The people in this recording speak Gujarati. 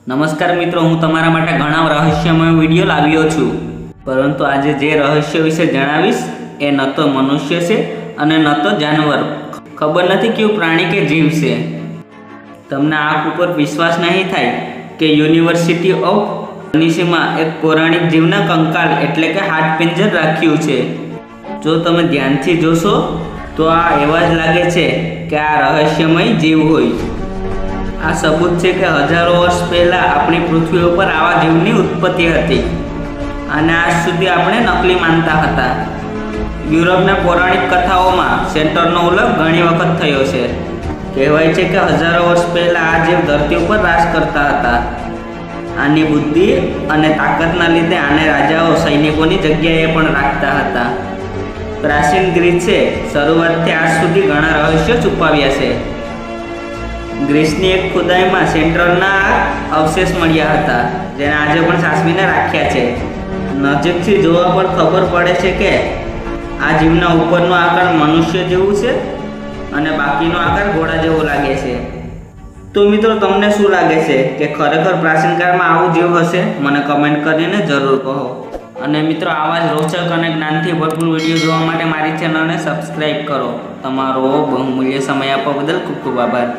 નમસ્કાર મિત્રો, હું તમારા માટે ઘણા રહસ્યમય વિડીયો લાવ્યો છું, પરંતુ આજે જે રહસ્ય વિશે જણાવીશ એ ન તો મનુષ્ય છે અને ન તો જાનવર. ખબર નથી કયું પ્રાણી કે જીવ છે. તમને આંખ ઉપર વિશ્વાસ નહીં થાય કે યુનિવર્સિટી ઓફ ટેનેસીમાં એક પૌરાણિક જીવના કંકાલ એટલે કે હાડપિંજર રાખ્યું છે. જો તમે ધ્યાનથી જોશો તો આ એવા જ લાગે છે કે આ રહસ્યમય જીવ હોય. આ સબૂત છે કે હજારો વર્ષ પહેલાં આપણી પૃથ્વી ઉપર આવા જીવની ઉત્પત્તિ હતી અને આજ સુધી આપણે નકલી માનતા હતા. યુરોપના પૌરાણિક કથાઓમાં સેન્ટરનો ઉલ્લેખ ઘણી વખત થયો છે. કહેવાય છે કે હજારો વર્ષ પહેલાં આ જીવ ધરતી ઉપર રાજ કરતા હતા. આની બુદ્ધિ અને તાકાતના લીધે આને રાજાઓ સૈનિકોની જગ્યાએ પણ રાખતા હતા. પ્રાચીન ગ્રીસે શરૂઆતથી આજ સુધી ઘણા રહસ્યો છુપાવ્યા છે. ગ્રીસની એક ખુદાઈમાં સેન્ટ્રલના અવશેષ મળ્યા હતા, જેને આજે પણ સાચવીને રાખ્યા છે. નજીકથી જોવા પર ખબર પડે છે કે આ જીવના ઉપરનો આકાર મનુષ્ય જેવું છે અને બાકીનો આકાર ઘોડા જેવો લાગે છે. તો મિત્રો, તમને શું લાગે છે કે ખરેખર પ્રાચીન કાળમાં આવું જીવ હશે? મને કમેન્ટ કરીને જરૂર કહો. અને મિત્રો, આવા જ રોચક અને જ્ઞાનથી ભરપૂર વિડીયો જોવા માટે મારી ચેનલને સબસ્ક્રાઈબ કરો. તમારો બહુમૂલ્ય સમય આપવા બદલ ખૂબ ખૂબ આભાર.